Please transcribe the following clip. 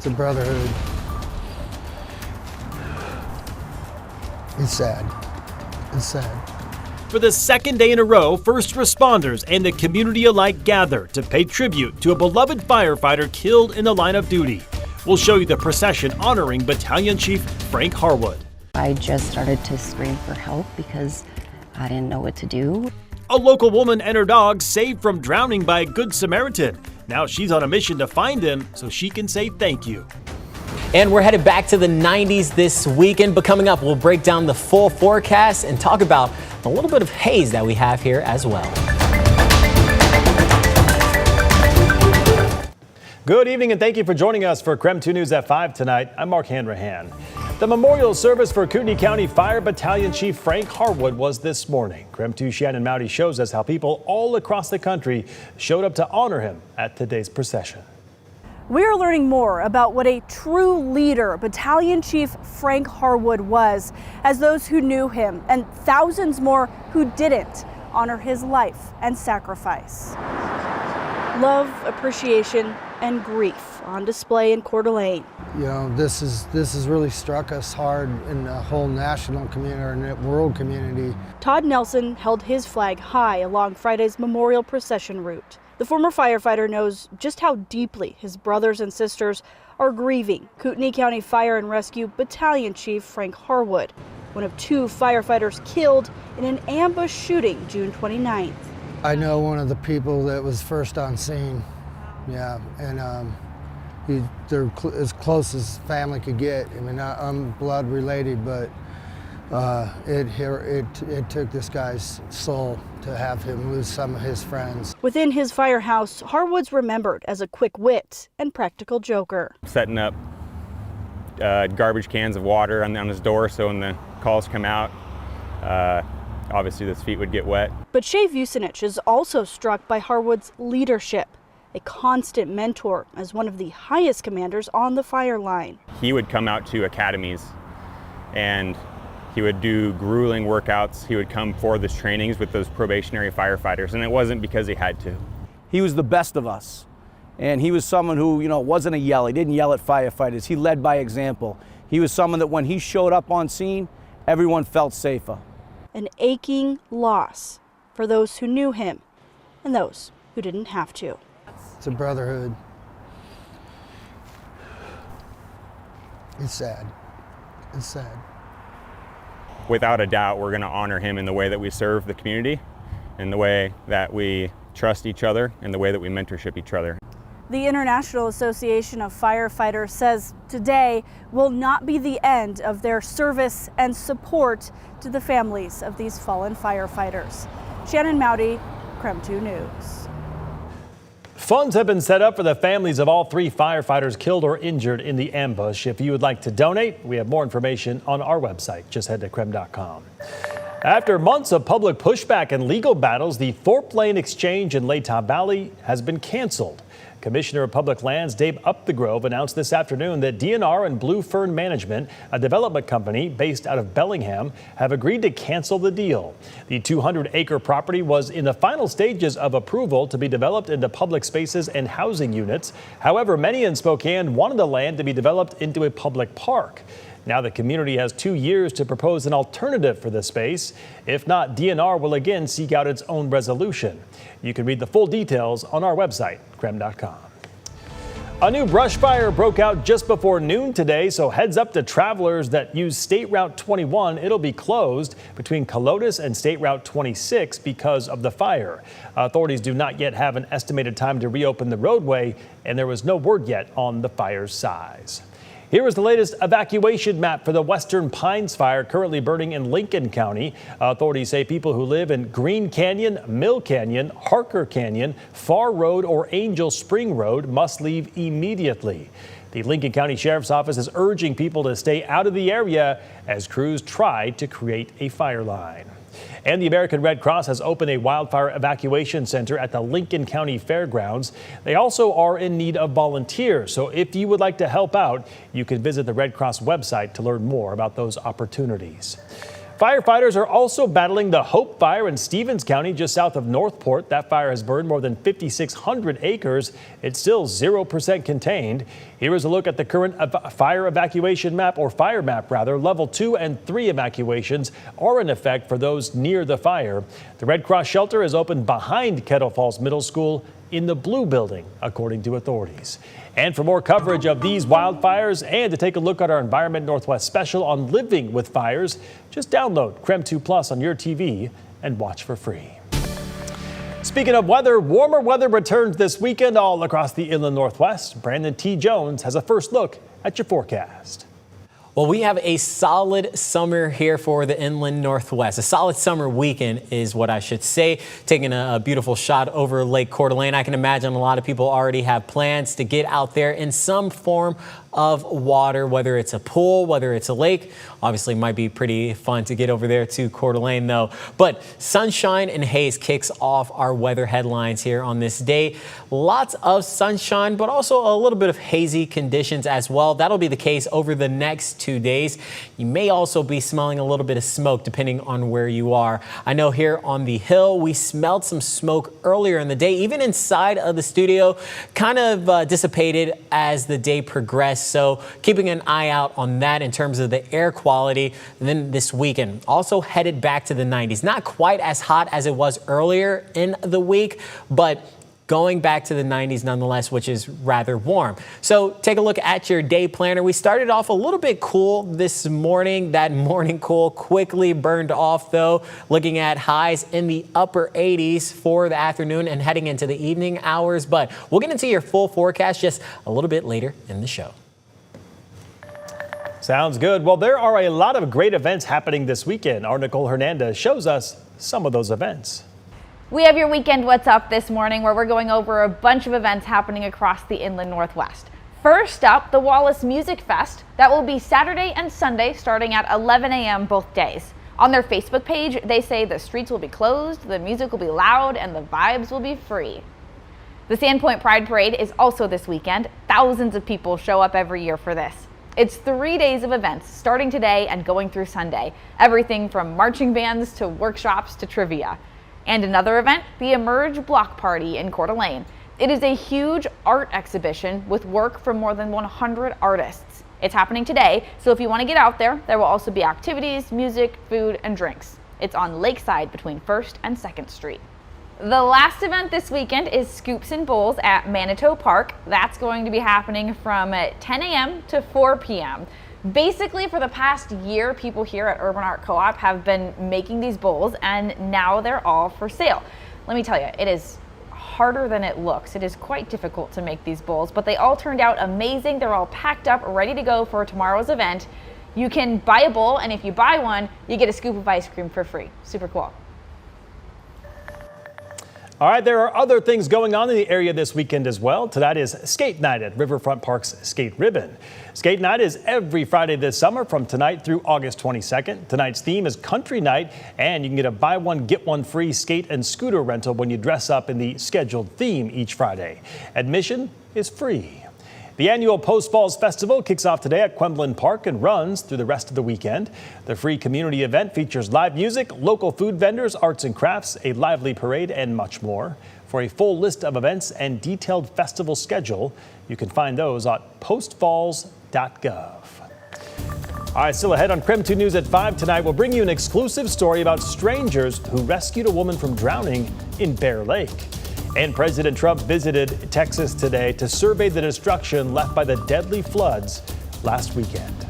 It's a brotherhood. It's sad. It's sad. For the second day in a row, first responders and the community alike gather to pay tribute to a beloved firefighter killed in the line of duty. We'll show you the procession honoring Battalion Chief Frank Harwood. I just started to scream for help because I didn't know what to do. A local woman and her dog saved from drowning by a Good Samaritan. Now she's on a mission to find him so she can say thank you. And we're headed back to the 90s this weekend, but coming up, we'll break down the full forecast and talk about a little bit of haze that we have here as well. Good evening and thank you for joining us for KREM 2 News at 5 tonight. I'm Mark Hanrahan. The memorial service for Kootenai County Fire Battalion Chief Frank Harwood was this morning. KREM 2 Shannon Mowdy shows us how people all across the country showed up to honor him at today's procession. We are learning more about what a true leader Battalion Chief Frank Harwood was, as those who knew him and thousands more who didn't honor his life and sacrifice. Love, appreciation, and grief on display in Coeur d'Alene. You know, this has really struck us hard in the whole national community and world community. Todd Nelson held his flag high along Friday's memorial procession route. The former firefighter knows just how deeply his brothers and sisters are grieving Kootenai County Fire and Rescue Battalion Chief Frank Harwood, one of 2 firefighters killed in an ambush shooting June 29th. I know one of the people that was first on scene. Yeah, and they're as close as family could get. I mean, I'm blood related, but it took this guy's soul to have him lose some of his friends. Within his firehouse, Harwood's remembered as a quick wit and practical joker. Setting up garbage cans of water on his door so when the calls come out, obviously his feet would get wet. But Shay Vucinich is also struck by Harwood's leadership, a constant mentor as one of the highest commanders on the fire line. He would come out to academies and he would do grueling workouts. He would come for those trainings with those probationary firefighters, and it wasn't because he had to. He was the best of us, and he was someone who, you know, wasn't a yeller. He didn't yell at firefighters. He led by example. He was someone that when he showed up on scene, everyone felt safer. An aching loss for those who knew him and those who didn't have to. It's a brotherhood. It's sad. It's sad. Without a doubt, we're going to honor him in the way that we serve the community, in the way that we trust each other, and the way that we mentorship each other. The International Association of Firefighters says today will not be the end of their service and support to the families of these fallen firefighters. Shannon Mowdy, KREM 2 News. Funds have been set up for the families of all 3 firefighters killed or injured in the ambush. If you would like to donate, we have more information on our website. Just head to KREM.com. After months of public pushback and legal battles, the Thorpe Lane Exchange in Latah Valley has been canceled. Commissioner of Public Lands Dave Upthegrove announced this afternoon that DNR and Blue Fern Management, a development company based out of Bellingham, have agreed to cancel the deal. The 200-acre property was in the final stages of approval to be developed into public spaces and housing units. However, many in Spokane wanted the land to be developed into a public park. Now the community has 2 years to propose an alternative for the space. If not, DNR will again seek out its own resolution. You can read the full details on our website, KREM.com. A new brush fire broke out just before noon today, so heads up to travelers that use State Route 21. It'll be closed between Colotis and State Route 26 because of the fire. Authorities do not yet have an estimated time to reopen the roadway, and there was no word yet on the fire's size. Here is the latest evacuation map for the Western Pines fire currently burning in Lincoln County. Authorities say people who live in Green Canyon, Mill Canyon, Harker Canyon, Far Road, or Angel Spring Road must leave immediately. The Lincoln County Sheriff's Office is urging people to stay out of the area as crews try to create a fire line. And the American Red Cross has opened a wildfire evacuation center at the Lincoln County Fairgrounds. They also are in need of volunteers, so if you would like to help out, you can visit the Red Cross website to learn more about those opportunities. Firefighters are also battling the Hope Fire in Stevens County, just south of Northport. That fire has burned more than 5,600 acres. It's still 0% contained. Here is a look at the current fire evacuation map, or fire map rather. Level 2 and 3 evacuations are in effect for those near the fire. The Red Cross shelter is open behind Kettle Falls Middle School in the blue building, according to authorities. And for more coverage of these wildfires and to take a look at our Environment Northwest special on living with fires, just download KREM 2 Plus on your TV and watch for free. Speaking of weather, warmer weather returns this weekend all across the inland Northwest. Brandon T. Jones has a first look at your forecast. Well, we have a solid summer here for the inland Northwest. A solid summer weekend is what I should say. Taking a beautiful shot over Lake Coeur d'Alene. I can imagine a lot of people already have plans to get out there in some form of water, whether it's a pool, whether it's a lake. Obviously, might be pretty fun to get over there to Coeur d'Alene, though. But sunshine and haze kicks off our weather headlines here on this day. Lots of sunshine, but also a little bit of hazy conditions as well. That'll be the case over the next 2 days. You may also be smelling a little bit of smoke depending on where you are. I know here on the hill, we smelled some smoke earlier in the day, even inside of the studio, kind of dissipated as the day progressed. So keeping an eye out on that in terms of the air quality. And then this weekend also headed back to the 90s. Not quite as hot as it was earlier in the week, but going back to the 90s nonetheless, which is rather warm. So take a look at your day planner. We started off a little bit cool this morning. That morning cool quickly burned off though. Looking at highs in the upper 80s for the afternoon and heading into the evening hours. But we'll get into your full forecast just a little bit later in the show. Sounds good. Well, there are a lot of great events happening this weekend. Our Nicole Hernandez shows us some of those events. We have your weekend What's Up this morning, where we're going over a bunch of events happening across the inland Northwest. First up, the Wallace Music Fest. That will be Saturday and Sunday starting at 11 a.m. both days. On their Facebook page, they say the streets will be closed, the music will be loud, and the vibes will be free. The Sandpoint Pride Parade is also this weekend. Thousands of people show up every year for this. It's 3 days of events starting today and going through Sunday. Everything from marching bands to workshops to trivia. And another event, the Emerge Block Party in Coeur d'Alene. It is a huge art exhibition with work from more than 100 artists. It's happening today, so if you want to get out there, there will also be activities, music, food, and drinks. It's on Lakeside between 1st and 2nd Street. The last event this weekend is Scoops and Bowls at Manitou Park. That's going to be happening from 10 a.m. to 4 p.m. Basically, for the past year, people here at Urban Art Co-op have been making these bowls, and now they're all for sale. Let me tell you, it is harder than it looks. It is quite difficult to make these bowls, but they all turned out amazing. They're all packed up, ready to go for tomorrow's event. You can buy a bowl, and if you buy one, you get a scoop of ice cream for free. Super cool. All right, there are other things going on in the area this weekend as well. Tonight is Skate Night at Riverfront Park's Skate Ribbon. Skate Night is every Friday this summer from tonight through August 22nd. Tonight's theme is Country Night, and you can get a buy one, get one free skate and scooter rental when you dress up in the scheduled theme each Friday. Admission is free. The annual Post Falls Festival kicks off today at Quemblin Park and runs through the rest of the weekend. The free community event features live music, local food vendors, arts and crafts, a lively parade, and much more. For a full list of events and detailed festival schedule, you can find those at postfalls.gov. All right, still ahead on KREM 2 News at 5 tonight, we'll bring you an exclusive story about strangers who rescued a woman from drowning in Bear Lake. And President Trump visited Texas today to survey the destruction left by the deadly floods last weekend.